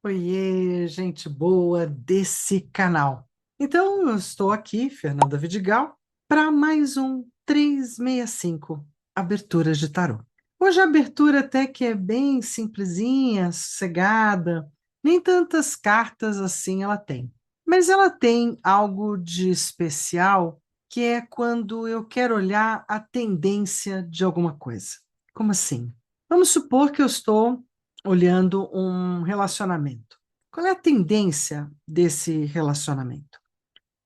Oiê, gente boa desse canal. Então, eu estou aqui, Fernanda Vidigal, para mais um 365 Aberturas de Tarô. Hoje a abertura até que é bem simplesinha, sossegada, nem tantas cartas assim ela tem. Mas ela tem algo de especial, que é quando eu quero olhar a tendência de alguma coisa. Como assim? Vamos supor que eu estou olhando um relacionamento. Qual é a tendência desse relacionamento?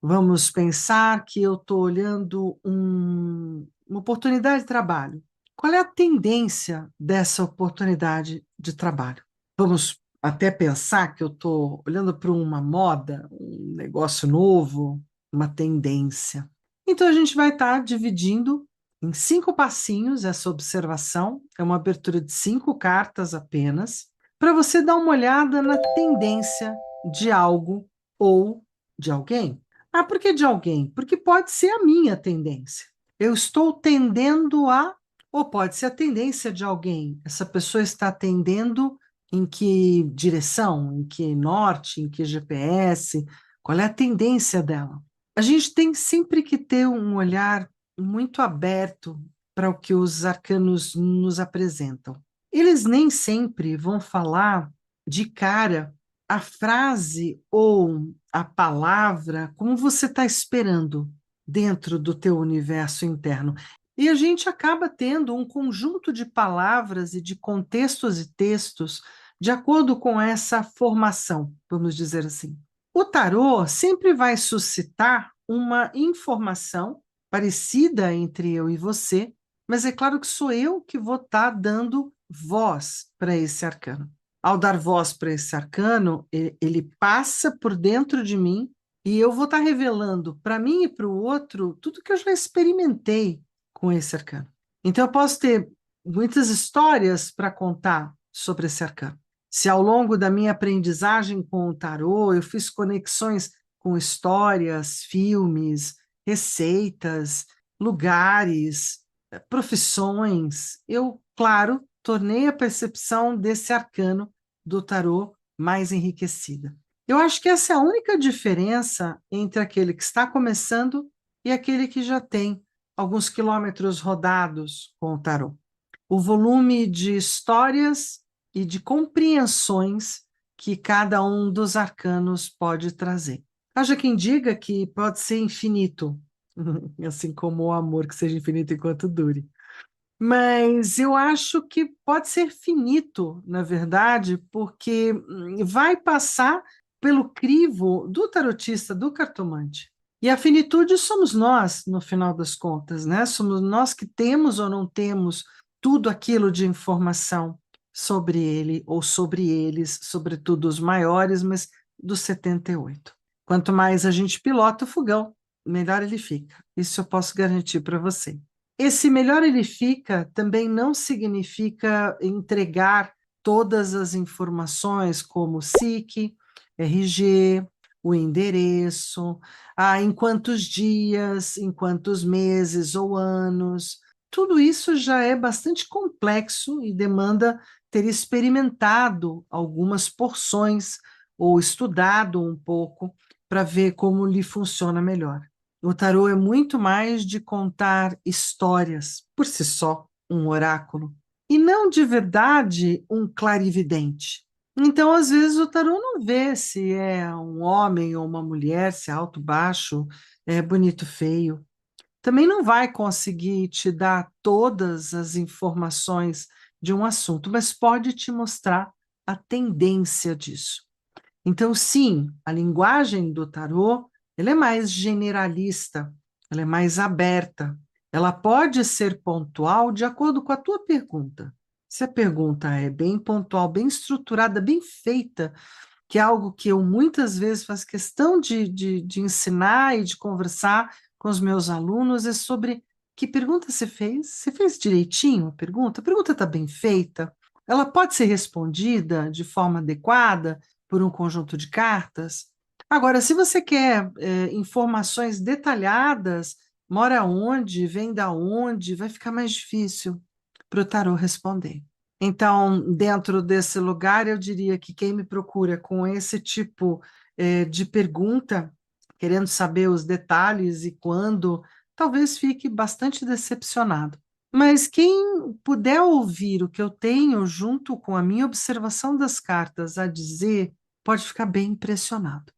Vamos pensar que eu estou olhando uma oportunidade de trabalho. Qual é a tendência dessa oportunidade de trabalho? Vamos até pensar que eu estou olhando para uma moda, um negócio novo, uma tendência. Então a gente vai estar dividindo em 5 passinhos essa observação, é uma abertura de 5 cartas apenas, para você dar uma olhada na tendência de algo ou de alguém. Ah, por que de alguém? Porque pode ser a minha tendência. Eu estou tendendo a, ou pode ser a tendência de alguém. Essa pessoa está tendendo em que direção, em que norte, em que GPS, qual é a tendência dela? A gente tem sempre que ter um olhar muito aberto para o que os arcanos nos apresentam. Eles nem sempre vão falar de cara a frase ou a palavra como você está esperando dentro do teu universo interno. E a gente acaba tendo um conjunto de palavras e de contextos e textos de acordo com essa formação, vamos dizer assim. O tarô sempre vai suscitar uma informação parecida entre eu e você, mas é claro que sou eu que vou estar dando voz para esse arcano. Ao dar voz para esse arcano, ele passa por dentro de mim e eu vou estar revelando para mim e para o outro tudo que eu já experimentei com esse arcano. Então, eu posso ter muitas histórias para contar sobre esse arcano. Se ao longo da minha aprendizagem com o tarô eu fiz conexões com histórias, filmes, receitas, lugares, profissões, eu, claro, tornei a percepção desse arcano do tarô mais enriquecida. Eu acho que essa é a única diferença entre aquele que está começando e aquele que já tem alguns quilômetros rodados com o tarô. O volume de histórias e de compreensões que cada um dos arcanos pode trazer. Haja quem diga que pode ser infinito, assim como o amor que seja infinito enquanto dure. Mas eu acho que pode ser finito, na verdade, porque vai passar pelo crivo do tarotista, do cartomante. E a finitude somos nós, no final das contas, né? Somos nós que temos ou não temos tudo aquilo de informação sobre ele ou sobre eles, sobretudo os maiores, mas dos 78. Quanto mais a gente pilota o fogão, melhor ele fica. Isso eu posso garantir para você. Esse melhor ele fica também não significa entregar todas as informações, como SIC, RG, o endereço, em quantos dias, em quantos meses ou anos. Tudo isso já é bastante complexo e demanda ter experimentado algumas porções ou estudado um pouco para ver como lhe funciona melhor. O tarô é muito mais de contar histórias, por si só, um oráculo, e não de verdade um clarividente. Então, às vezes, o tarô não vê se é um homem ou uma mulher, se é alto, baixo, é bonito, feio. Também não vai conseguir te dar todas as informações de um assunto, mas pode te mostrar a tendência disso. Então, sim, a linguagem do tarô, ela é mais generalista, ela é mais aberta. Ela pode ser pontual de acordo com a tua pergunta. Se a pergunta é bem pontual, bem estruturada, bem feita, que é algo que eu muitas vezes faço questão de ensinar e de conversar com os meus alunos, é sobre que pergunta você fez? Você fez direitinho a pergunta? A pergunta está bem feita? Ela pode ser respondida de forma adequada por um conjunto de cartas? Agora, se você quer informações detalhadas, mora onde, vem da onde, vai ficar mais difícil para o tarô responder. Então, dentro desse lugar, eu diria que quem me procura com esse tipo de pergunta, querendo saber os detalhes e quando, talvez fique bastante decepcionado. Mas quem puder ouvir o que eu tenho junto com a minha observação das cartas a dizer, pode ficar bem impressionado.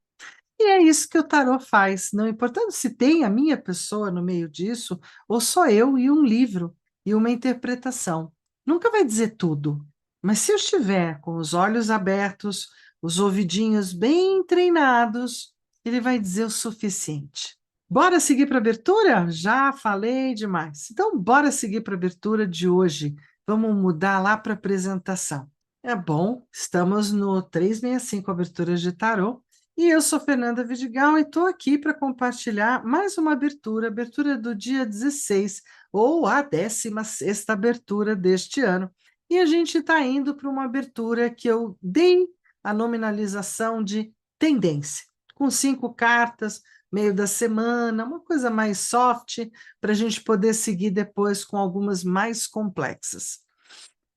E é isso que o tarô faz, não importando se tem a minha pessoa no meio disso, ou só eu e um livro e uma interpretação. Nunca vai dizer tudo, mas se eu estiver com os olhos abertos, os ouvidinhos bem treinados, ele vai dizer o suficiente. Bora seguir para a abertura? Já falei demais. Então, bora seguir para a abertura de hoje. Vamos mudar lá para a apresentação. É bom, estamos no 365 Aberturas de Tarô. E eu sou Fernanda Vidigal e estou aqui para compartilhar mais uma abertura, abertura do dia 16, ou a 16ª abertura deste ano. E a gente está indo para uma abertura que eu dei a nominalização de tendência, com 5 cartas, meio da semana, uma coisa mais soft, para a gente poder seguir depois com algumas mais complexas.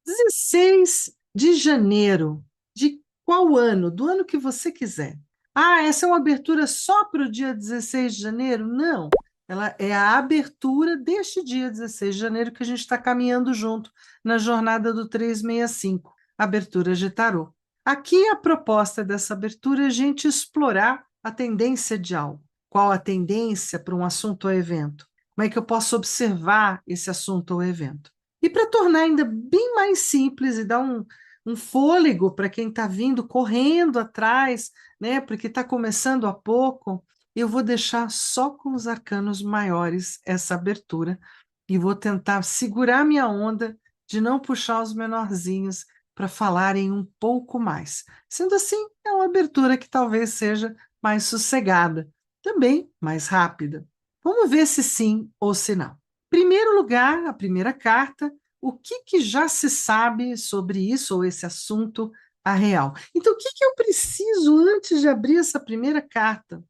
16 de janeiro, de qual ano? Do ano que você quiser. Ah, essa é uma abertura só para o dia 16 de janeiro? Não, ela é a abertura deste dia 16 de janeiro que a gente está caminhando junto na jornada do 365, abertura de tarô. Aqui a proposta dessa abertura é a gente explorar a tendência de algo. Qual a tendência para um assunto ou evento? Como é que eu posso observar esse assunto ou evento? E para tornar ainda bem mais simples e dar um fôlego para quem está vindo correndo atrás, né, porque está começando há pouco, eu vou deixar só com os arcanos maiores essa abertura e vou tentar segurar minha onda de não puxar os menorzinhos para falarem um pouco mais. Sendo assim, é uma abertura que talvez seja mais sossegada, também mais rápida. Vamos ver se sim ou se não. Primeiro lugar, a primeira carta, o que já se sabe sobre isso ou esse assunto a real? Então, o que eu preciso antes de abrir essa primeira carta?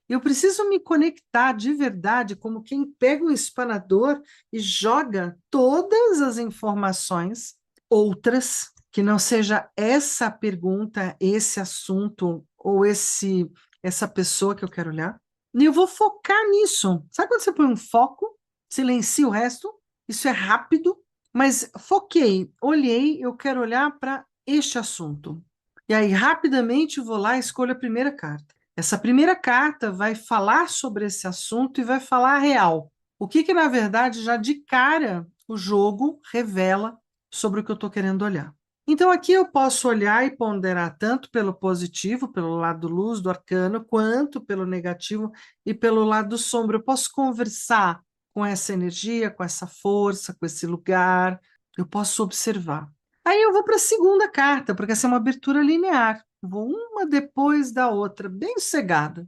Eu preciso me conectar de verdade, como quem pega um espanador e joga todas as informações, outras, que não seja essa pergunta, esse assunto ou essa pessoa que eu quero olhar. E eu vou focar nisso. Sabe quando você põe um foco, silencia o resto? Isso é rápido, mas foquei, olhei, eu quero olhar para este assunto. E aí, rapidamente, vou lá e escolho a primeira carta. Essa primeira carta vai falar sobre esse assunto e vai falar a real. O que, na verdade, já de cara o jogo revela sobre o que eu estou querendo olhar. Então, aqui eu posso olhar e ponderar tanto pelo positivo, pelo lado luz do arcano, quanto pelo negativo e pelo lado sombra. Eu posso conversar com essa energia, com essa força, com esse lugar. Eu posso observar. Aí eu vou para a segunda carta, porque essa é uma abertura linear. Vou uma depois da outra, bem sossegada.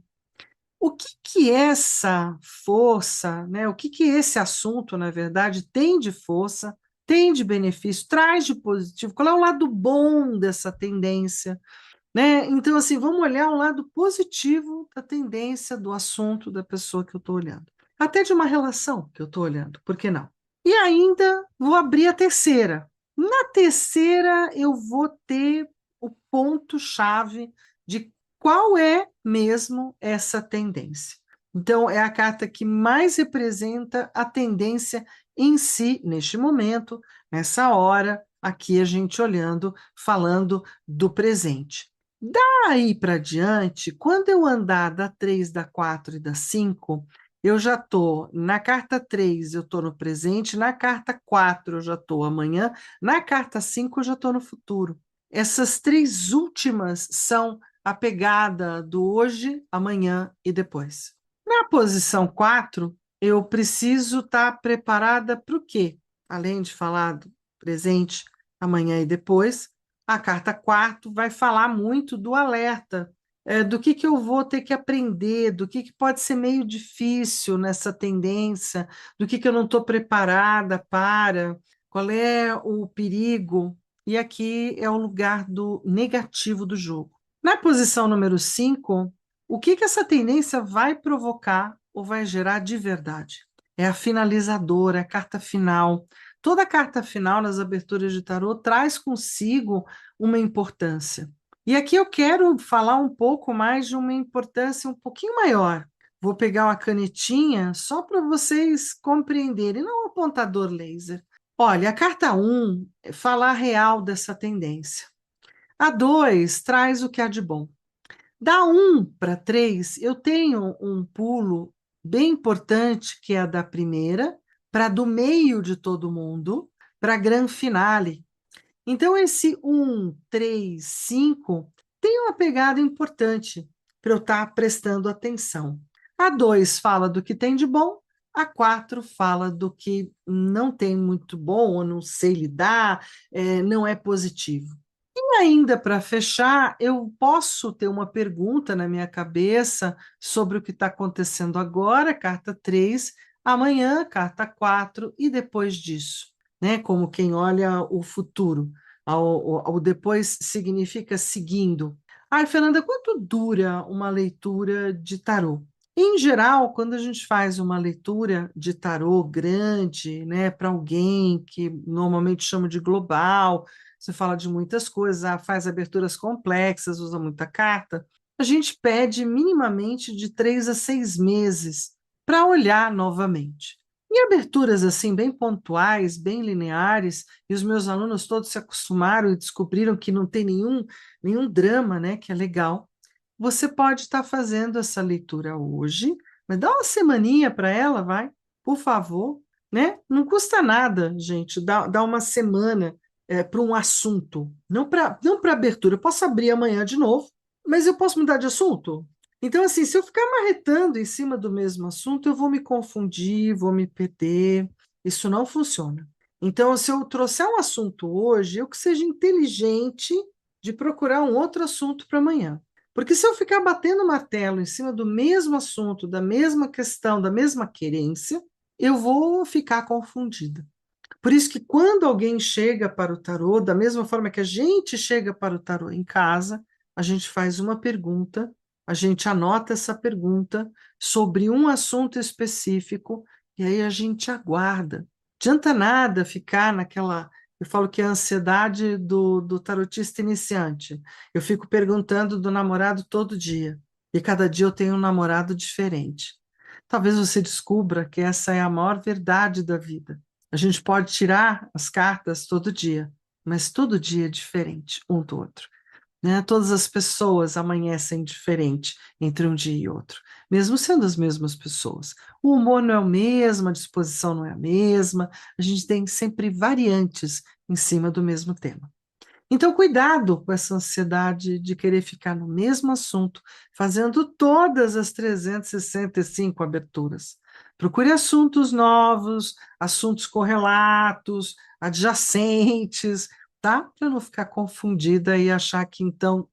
O que essa força, né? O que esse assunto, na verdade, tem de força, tem de benefício, traz de positivo? Qual é o lado bom dessa tendência? Né? Então, assim, vamos olhar o lado positivo da tendência do assunto da pessoa que eu estou olhando. Até de uma relação que eu estou olhando, por que não? E ainda vou abrir a terceira. Na terceira, eu vou ter o ponto-chave de qual é mesmo essa tendência. Então, é a carta que mais representa a tendência em si, neste momento, nessa hora, aqui a gente olhando, falando do presente. Daí para diante, quando eu andar da 3, da 4 e da 5, eu já estou na carta 3, eu estou no presente, na carta 4 eu já estou amanhã, na carta 5 eu já estou no futuro. Essas três últimas são a pegada do hoje, amanhã e depois. Na posição 4, eu preciso estar preparada para o quê? Além de falar do presente, amanhã e depois, a carta 4 vai falar muito do alerta, do que eu vou ter que aprender, do que pode ser meio difícil nessa tendência, do que eu não estou preparada para, qual é o perigo. E aqui é o lugar do negativo do jogo. Na posição número 5, o que essa tendência vai provocar ou vai gerar de verdade? É a finalizadora, a carta final. Toda carta final nas aberturas de tarô traz consigo uma importância. E aqui eu quero falar um pouco mais de uma importância um pouquinho maior. Vou pegar uma canetinha só para vocês compreenderem, não um apontador laser. Olha, a carta 1 fala a real dessa tendência. A 2 traz o que há de bom. Da 1 para 3, eu tenho um pulo bem importante, que é a da primeira, para do meio de todo mundo, para a grande finale. Então, esse 1, 3, 5 tem uma pegada importante para eu estar prestando atenção. A 2 fala do que tem de bom, a 4 fala do que não tem muito bom, ou não sei lidar, não é positivo. E ainda para fechar, eu posso ter uma pergunta na minha cabeça sobre o que está acontecendo agora, carta 3, amanhã, carta 4 e depois disso, né? Como quem olha o futuro. Ao depois significa seguindo. Ai, Fernanda, quanto dura uma leitura de tarô? Em geral, quando a gente faz uma leitura de tarô grande, né, para alguém que normalmente chama de global, você fala de muitas coisas, faz aberturas complexas, usa muita carta, a gente pede minimamente de 3 a 6 meses para olhar novamente. Em aberturas assim, bem pontuais, bem lineares, e os meus alunos todos se acostumaram e descobriram que não tem nenhum drama, né, que é legal. Você pode estar fazendo essa leitura hoje, mas dá uma semaninha para ela, vai, por favor, né? Não custa nada, gente, dá uma semana para um assunto, não para abertura. Eu posso abrir amanhã de novo, mas eu posso mudar de assunto. Então, assim, se eu ficar marretando em cima do mesmo assunto, eu vou me confundir, vou me perder. Isso não funciona. Então, se eu trouxer um assunto hoje, eu que seja inteligente de procurar um outro assunto para amanhã. Porque se eu ficar batendo martelo em cima do mesmo assunto, da mesma questão, da mesma querência, eu vou ficar confundida. Por isso que quando alguém chega para o tarô, da mesma forma que a gente chega para o tarô em casa, a gente faz uma pergunta, a gente anota essa pergunta sobre um assunto específico e aí a gente aguarda. Não adianta nada ficar naquela. Eu falo que é a ansiedade do tarotista iniciante. Eu fico perguntando do namorado todo dia. E cada dia eu tenho um namorado diferente. Talvez você descubra que essa é a maior verdade da vida. A gente pode tirar as cartas todo dia, mas todo dia é diferente um do outro, né? Todas as pessoas amanhecem diferente entre um dia e outro, mesmo sendo as mesmas pessoas. O humor não é o mesmo, a disposição não é a mesma, a gente tem sempre variantes em cima do mesmo tema. Então, cuidado com essa ansiedade de querer ficar no mesmo assunto, fazendo todas as 365 aberturas. Procure assuntos novos, assuntos correlatos, adjacentes, tá? Para não ficar confundida e achar que então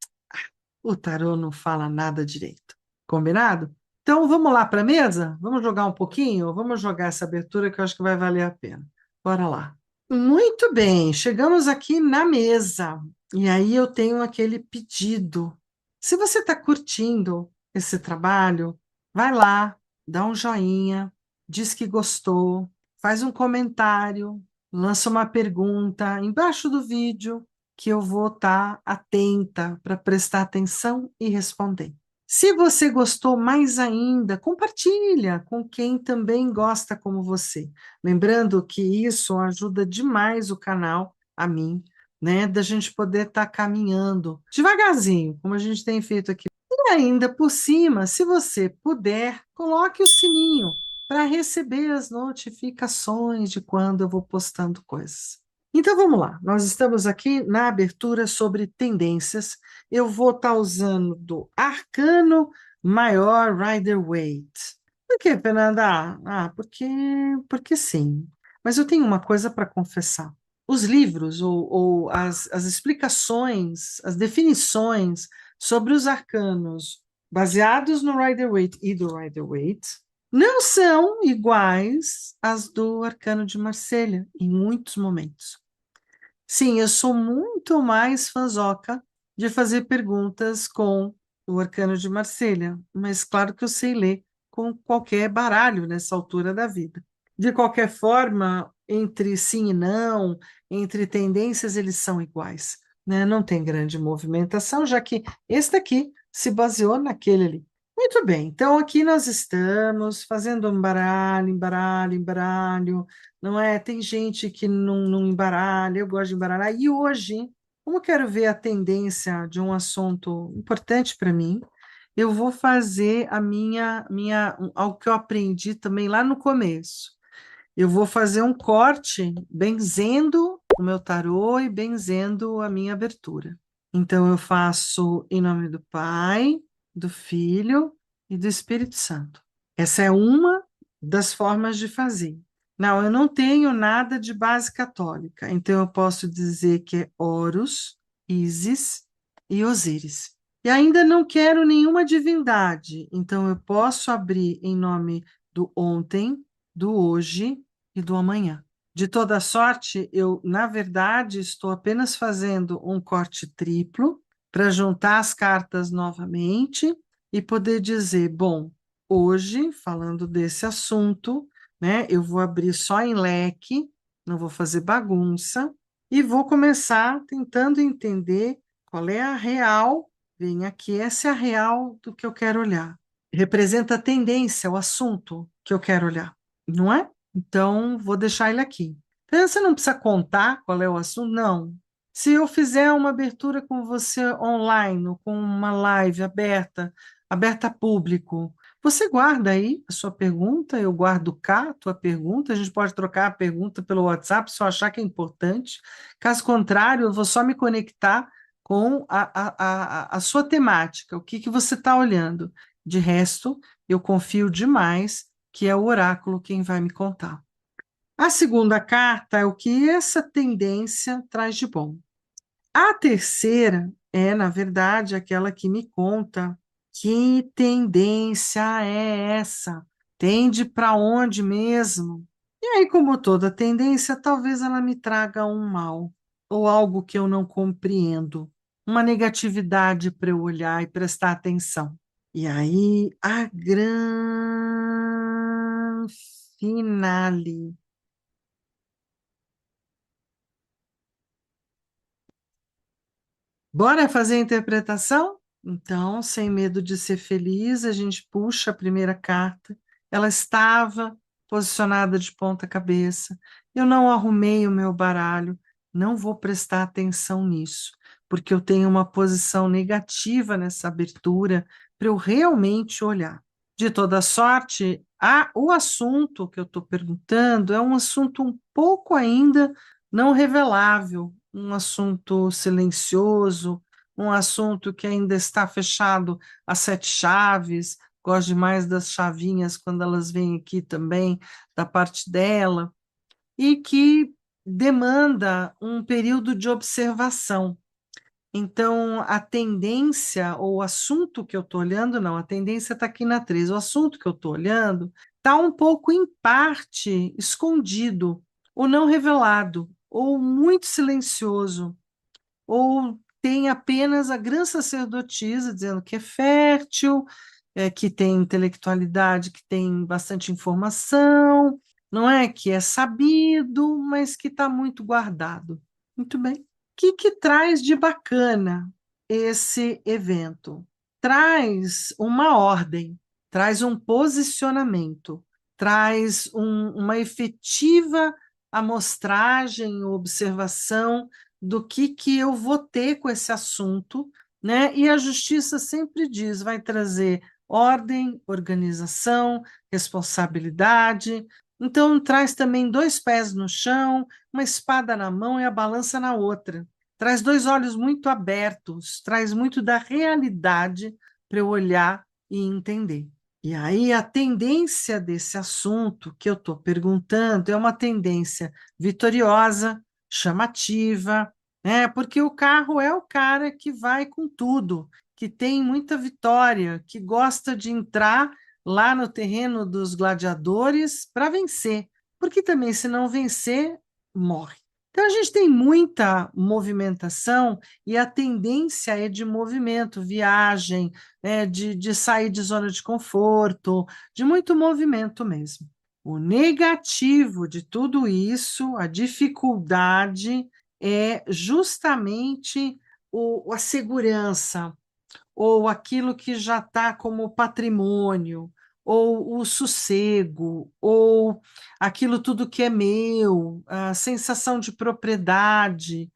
o tarô não fala nada direito. Combinado? Então, vamos lá para a mesa? Vamos jogar um pouquinho? Vamos jogar essa abertura que eu acho que vai valer a pena. Bora lá. Muito bem, chegamos aqui na mesa. E aí eu tenho aquele pedido. Se você está curtindo esse trabalho, vai lá, dá um joinha, diz que gostou, faz um comentário, lança uma pergunta embaixo do vídeo que eu vou estar atenta para prestar atenção e responder. Se você gostou mais ainda, compartilha com quem também gosta como você. Lembrando que isso ajuda demais o canal, a mim, né? Da gente poder estar caminhando devagarzinho, como a gente tem feito aqui. E ainda por cima, se você puder, coloque o sininho para receber as notificações de quando eu vou postando coisas. Então vamos lá, nós estamos aqui na abertura sobre tendências. Eu vou estar usando do Arcano Maior Rider-Waite. Por quê, Fernanda? Porque sim. Mas eu tenho uma coisa para confessar. Os livros ou as explicações, as definições sobre os arcanos baseados no Rider-Waite e do Rider-Waite não são iguais às do Arcano de Marselha em muitos momentos. Sim, eu sou muito mais fanzoca de fazer perguntas com o Arcano de Marselha, mas claro que eu sei ler com qualquer baralho nessa altura da vida. De qualquer forma, entre sim e não, entre tendências, eles são iguais, né? Não tem grande movimentação, já que esse daqui se baseou naquele ali. Muito bem, então aqui nós estamos fazendo embaralho, embaralho, embaralho, não é? Tem gente que não embaralha, eu gosto de embaralhar, e hoje, como eu quero ver a tendência de um assunto importante para mim, eu vou fazer algo que eu aprendi também lá no começo. Eu vou fazer um corte benzendo o meu tarô e benzendo a minha abertura. Então, eu faço em nome do Pai, do Filho e do Espírito Santo. Essa é uma das formas de fazer. Não, eu não tenho nada de base católica, então eu posso dizer que é Horus, Ísis e Osíris. E ainda não quero nenhuma divindade, então eu posso abrir em nome do ontem, do hoje e do amanhã. De toda sorte, eu, na verdade, estou apenas fazendo um corte triplo para juntar as cartas novamente e poder dizer, bom, hoje, falando desse assunto, né, eu vou abrir só em leque, não vou fazer bagunça, e vou começar tentando entender qual é a real, vem aqui, essa é a real do que eu quero olhar. Representa a tendência, o assunto que eu quero olhar, não é? Então, vou deixar ele aqui. Então, você não precisa contar qual é o assunto, não. Se eu fizer uma abertura com você online, ou com uma live aberta, aberta a público, você guarda aí a sua pergunta, eu guardo cá a tua pergunta, a gente pode trocar a pergunta pelo WhatsApp se eu achar que é importante. Caso contrário, eu vou só me conectar com a sua temática, o que que você está olhando. De resto, eu confio demais que é o oráculo quem vai me contar. A segunda carta é o que essa tendência traz de bom. A terceira é, na verdade, aquela que me conta que tendência é essa? Tende para onde mesmo? E aí, como toda tendência, talvez ela me traga um mal ou algo que eu não compreendo, uma negatividade para eu olhar e prestar atenção. E aí, a grande finale. Bora fazer a interpretação? Então, sem medo de ser feliz, a gente puxa a primeira carta. Ela estava posicionada de ponta cabeça. Eu não arrumei o meu baralho, não vou prestar atenção nisso, porque eu tenho uma posição negativa nessa abertura para eu realmente olhar. De toda sorte, o assunto que eu estou perguntando é um assunto um pouco ainda não revelável, um assunto silencioso, um assunto que ainda está fechado a sete chaves. Gosto demais das chavinhas quando elas vêm aqui também, da parte dela, e que demanda um período de observação. Então, a tendência, ou o assunto que eu estou olhando, não, a tendência está aqui na 3. O assunto que eu estou olhando está um pouco, em parte, escondido, ou não revelado, ou muito silencioso, ou tem apenas a grã sacerdotisa dizendo que é fértil, que tem intelectualidade, que tem bastante informação, não é? Que é sabido, mas que está muito guardado. Muito bem. O que traz de bacana esse evento? Traz uma ordem, traz um posicionamento, traz uma efetiva amostragem, observação do que eu vou ter com esse assunto, né? E a justiça sempre diz, vai trazer ordem, organização, responsabilidade. Então, traz também dois pés no chão, uma espada na mão e a balança na outra. Traz dois olhos muito abertos, traz muito da realidade para eu olhar e entender. E aí, a tendência desse assunto que eu estou perguntando é uma tendência vitoriosa, chamativa, né? Porque o carro é o cara que vai com tudo, que tem muita vitória, que gosta de entrar lá no terreno dos gladiadores para vencer, porque também, se não vencer, morre. Então, a gente tem muita movimentação e a tendência é de movimento, viagem, né, de sair de zona de conforto, de muito movimento mesmo. O negativo de tudo isso, a dificuldade, é justamente a segurança, ou aquilo que já está como patrimônio, ou o sossego, ou aquilo tudo que é meu, a sensação de propriedade,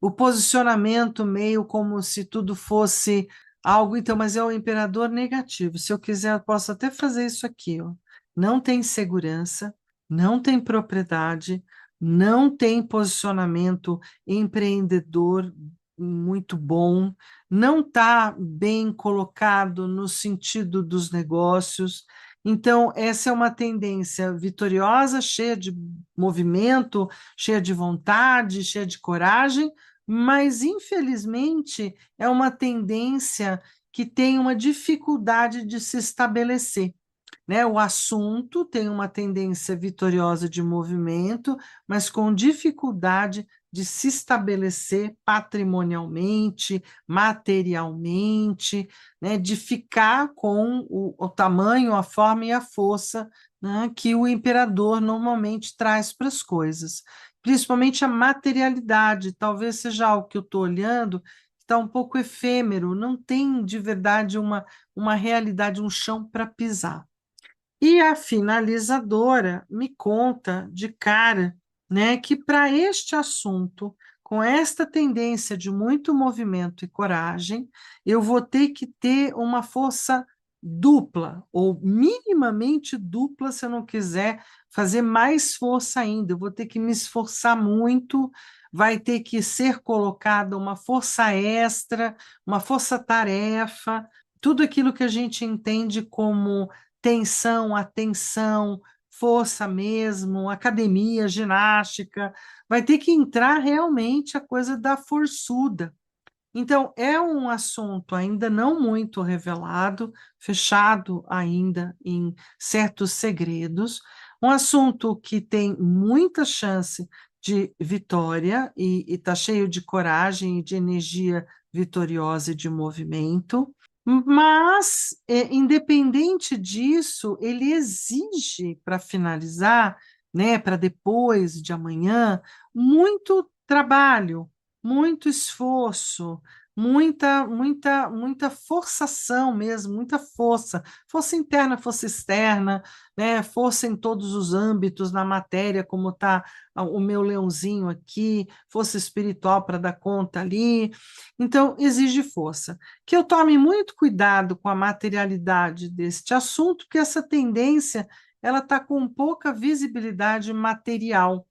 o posicionamento meio como se tudo fosse algo, então, mas é o imperador negativo. Se eu quiser, eu posso até fazer isso aqui, ó. Não tem segurança, não tem propriedade, não tem posicionamento empreendedor muito bom, não está bem colocado no sentido dos negócios. Então, essa é uma tendência vitoriosa, cheia de movimento, cheia de vontade, cheia de coragem, mas infelizmente é uma tendência que tem uma dificuldade de se estabelecer, né? O assunto tem uma tendência vitoriosa de movimento, mas com dificuldade de se estabelecer patrimonialmente, materialmente, né? De ficar com o tamanho, a forma e a força, né? Que o imperador normalmente traz para as coisas, principalmente a materialidade. Talvez seja algo que eu estou olhando, está um pouco efêmero, não tem de verdade uma realidade, um chão para pisar. E a finalizadora me conta de cara, né, que para este assunto, com esta tendência de muito movimento e coragem, eu vou ter que ter uma força dupla, ou minimamente dupla, se eu não quiser fazer mais força ainda. Eu vou ter que me esforçar muito, vai ter que ser colocada uma força extra, uma força-tarefa, tudo aquilo que a gente entende como tensão, atenção, força mesmo, academia, ginástica, vai ter que entrar realmente a coisa da forçuda. Então, é um assunto ainda não muito revelado, fechado ainda em certos segredos, um assunto que tem muita chance de vitória e está cheio de coragem e de energia vitoriosa e de movimento, mas, independente disso, ele exige, para finalizar, né, para depois de amanhã, muito trabalho, muito esforço, muita forçação mesmo, muita força, força interna, força externa, né, força em todos os âmbitos, na matéria, como está o meu leãozinho aqui, força espiritual para dar conta ali. Então, exige força. Que eu tome muito cuidado com a materialidade deste assunto, porque essa tendência ela está com pouca visibilidade material,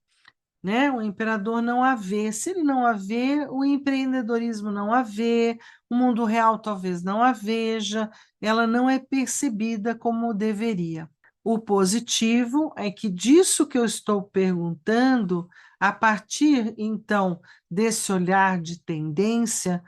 né? O imperador não a vê. Se ele não a vê, o empreendedorismo não a vê, o mundo real talvez não a veja, ela não é percebida como deveria. O positivo é que disso que eu estou perguntando, a partir então desse olhar de tendência,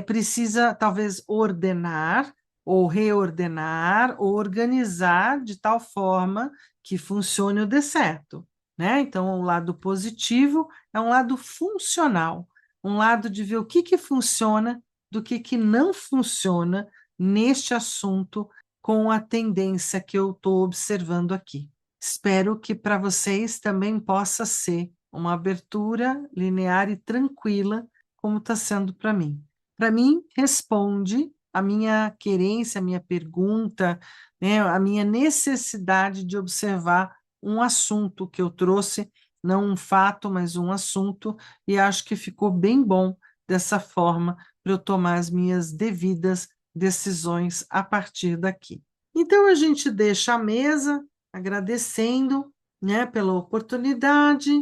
precisa talvez ordenar ou reordenar ou organizar de tal forma que funcione ou dê certo, né? Então, o lado positivo é um lado funcional, um lado de ver o que funciona do que não funciona neste assunto com a tendência que eu estou observando aqui. Espero que para vocês também possa ser uma abertura linear e tranquila, como está sendo para mim. Para mim, responde a minha querência, a minha pergunta, né, a minha necessidade de observar um assunto que eu trouxe, não um fato, mas um assunto, e acho que ficou bem bom dessa forma para eu tomar as minhas devidas decisões a partir daqui. Então a gente deixa a mesa agradecendo, né, pela oportunidade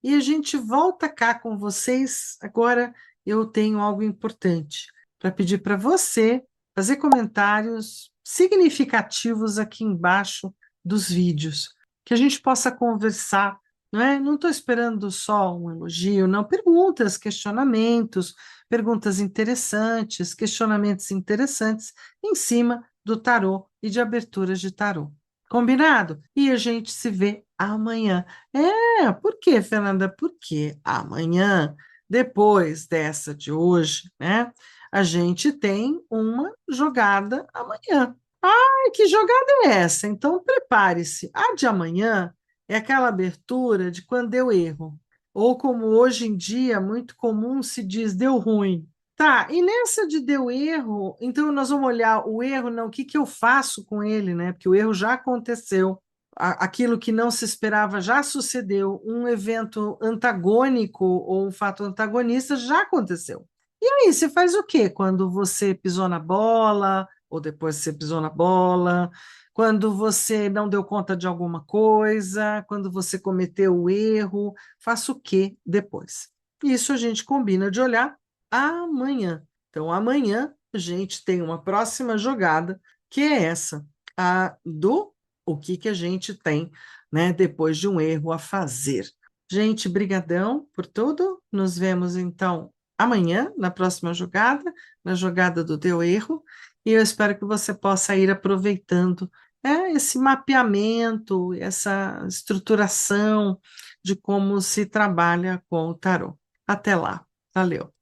e a gente volta cá com vocês. Agora eu tenho algo importante para pedir para você fazer comentários significativos aqui embaixo dos vídeos, que a gente possa conversar, não é? Não estou esperando só um elogio, não. Perguntas, questionamentos, perguntas interessantes, questionamentos interessantes em cima do tarô e de aberturas de tarô. Combinado? E a gente se vê amanhã. Por quê, Fernanda? Porque amanhã, depois dessa de hoje, né, a gente tem uma jogada amanhã. Ai, que jogada é essa? Então prepare-se. A de amanhã é aquela abertura de quando deu erro. Ou como hoje em dia, muito comum se diz, deu ruim. Tá, e nessa de deu erro, então nós vamos olhar o erro, não, o que que eu faço com ele, né? Porque o erro já aconteceu, aquilo que não se esperava já sucedeu, um evento antagônico ou um fato antagonista já aconteceu. E aí, você faz o quê quando você pisou na bola, ou depois você pisou na bola, quando você não deu conta de alguma coisa, quando você cometeu o erro, faça o quê depois? Isso a gente combina de olhar amanhã. Então, amanhã a gente tem uma próxima jogada, que é essa, a do o que que a gente tem, né, depois de um erro a fazer. Gente, brigadão por tudo. Nos vemos então amanhã na próxima jogada, na jogada do teu erro, e eu espero que você possa ir aproveitando esse mapeamento, essa estruturação de como se trabalha com o tarô. Até lá. Valeu.